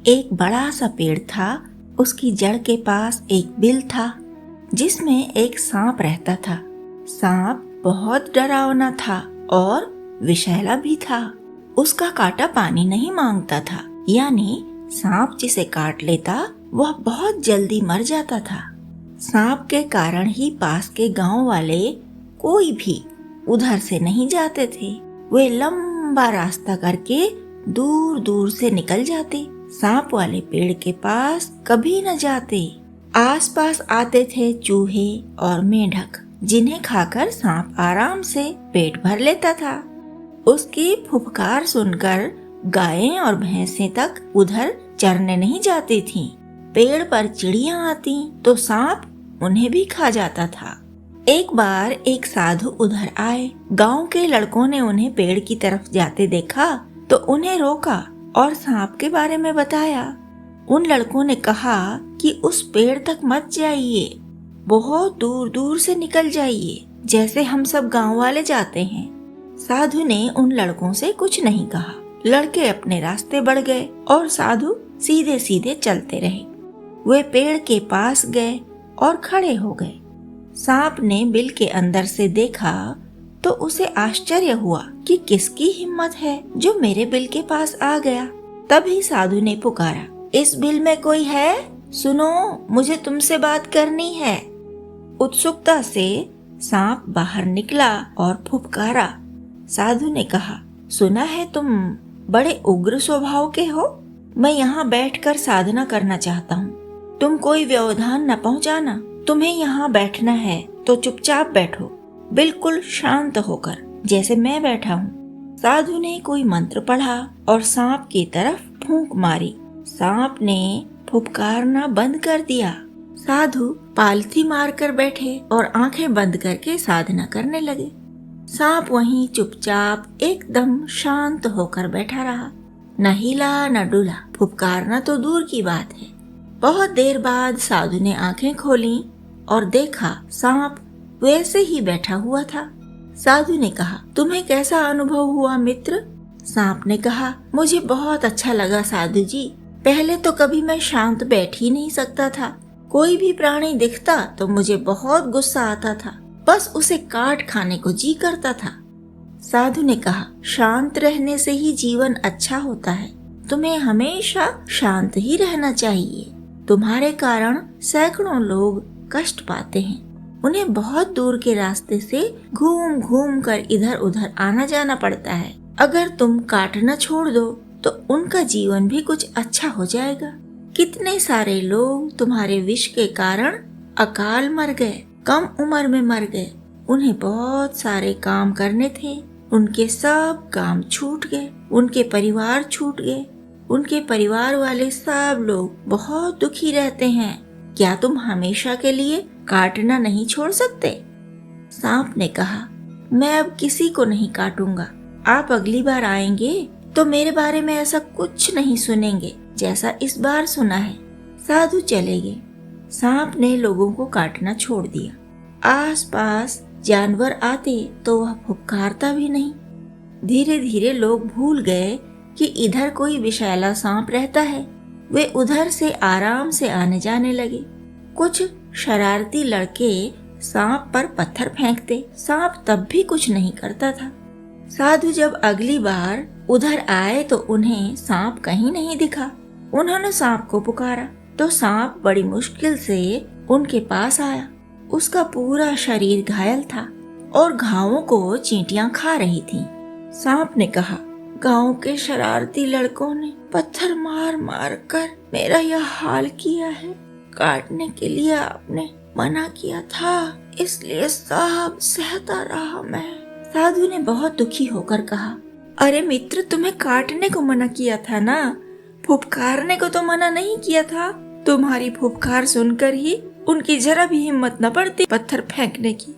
एक बड़ा सा पेड़ था। उसकी जड़ के पास एक बिल था जिसमें एक सांप रहता था। सांप बहुत डरावना था और विषैला भी था। उसका कांटा पानी नहीं मांगता था, यानी सांप जिसे काट लेता वह बहुत जल्दी मर जाता था। सांप के कारण ही पास के गांव वाले कोई भी उधर से नहीं जाते थे। वे लंबा रास्ता करके दूर दूर से निकल जाते। सांप वाले पेड़ के पास कभी न जाते। आसपास आते थे चूहे और मेंढक, जिन्हें खाकर सांप आराम से पेट भर लेता था। उसकी फुफकार सुनकर गायें और भैंसें तक उधर चरने नहीं जाती थीं। पेड़ पर चिड़ियां आती तो सांप उन्हें भी खा जाता था। एक बार एक साधु उधर आए। गांव के लड़कों ने उन्हें पेड़ की तरफ जाते देखा तो उन्हें रोका और सांप के बारे में बताया। उन लड़कों ने कहा कि उस पेड़ तक मत जाइए, बहुत दूर दूर से निकल जाइए, जैसे हम सब गांव वाले जाते हैं। साधु ने उन लड़कों से कुछ नहीं कहा। लड़के अपने रास्ते बढ़ गए और साधु सीधे सीधे चलते रहे। वे पेड़ के पास गए और खड़े हो गए। सांप ने बिल के अंदर से देखा तो उसे आश्चर्य हुआ कि किसकी हिम्मत है जो मेरे बिल के पास आ गया। तभी साधु ने पुकारा, इस बिल में कोई है? सुनो, मुझे तुमसे बात करनी है। उत्सुकता से सांप बाहर निकला और फुफकारा। साधु ने कहा, सुना है तुम बड़े उग्र स्वभाव के हो। मैं यहाँ बैठकर साधना करना चाहता हूँ। तुम कोई व्यवधान न पहुँचाना। तुम्हें यहाँ बैठना है तो चुपचाप बैठो, बिल्कुल शांत होकर, जैसे मैं बैठा हूँ। साधु ने कोई मंत्र पढ़ा और सांप की तरफ फूंक मारी। सांप ने फुफकारना बंद कर दिया। साधु पालथी मारकर बैठे और आंखें बंद करके साधना करने लगे। सांप वहीं चुपचाप एकदम शांत होकर बैठा रहा, न हिला न डुला। फुफकारना तो दूर की बात है। बहुत देर बाद साधु ने आंखें खोली और देखा सांप वैसे ही बैठा हुआ था। साधु ने कहा, तुम्हें कैसा अनुभव हुआ मित्र? सांप ने कहा, मुझे बहुत अच्छा लगा साधु जी। पहले तो कभी मैं शांत बैठ ही नहीं सकता था। कोई भी प्राणी दिखता तो मुझे बहुत गुस्सा आता था, बस उसे काट खाने को जी करता था। साधु ने कहा, शांत रहने से ही जीवन अच्छा होता है। तुम्हें हमेशा शांत ही रहना चाहिए। तुम्हारे कारण सैकड़ों लोग कष्ट पाते हैं। उन्हें बहुत दूर के रास्ते से घूम घूम कर इधर उधर आना जाना पड़ता है। अगर तुम काटना छोड़ दो तो उनका जीवन भी कुछ अच्छा हो जाएगा। कितने सारे लोग तुम्हारे विष के कारण अकाल मर गए, कम उम्र में मर गए। उन्हें बहुत सारे काम करने थे, उनके सब काम छूट गए, उनके परिवार छूट गए। उनके परिवार वाले सब लोग बहुत दुखी रहते हैं। क्या तुम हमेशा के लिए काटना नहीं छोड़ सकते? सांप ने कहा, मैं अब किसी को नहीं काटूंगा। आप अगली बार आएंगे तो मेरे बारे में ऐसा कुछ नहीं सुनेंगे जैसा इस बार सुना है। साधु चले गए। सांप ने लोगों को काटना छोड़ दिया। आसपास जानवर आते तो वह फुफकारता भी नहीं। धीरे धीरे लोग भूल गए कि इधर कोई विषैला सांप रहता है। वे उधर से आराम से आने जाने लगे। कुछ शरारती लड़के सांप पर पत्थर फेंकते। सांप तब भी कुछ नहीं करता था। साधु जब अगली बार उधर आए तो उन्हें सांप कहीं नहीं दिखा। उन्होंने सांप को पुकारा तो सांप बड़ी मुश्किल से उनके पास आया। उसका पूरा शरीर घायल था और घावों को चींटियां खा रही थीं। सांप ने कहा, गांव के शरारती लड़कों ने पत्थर मार मार कर मेरा यह हाल किया है। काटने के लिए आपने मना किया था, इसलिए सब सहता रहा मैं। साधु ने बहुत दुखी होकर कहा, अरे मित्र, तुम्हें काटने को मना किया था ना, फुफकारने को तो मना नहीं किया था। तुम्हारी फुफकार सुनकर ही उनकी जरा भी हिम्मत न पड़ती पत्थर फेंकने की।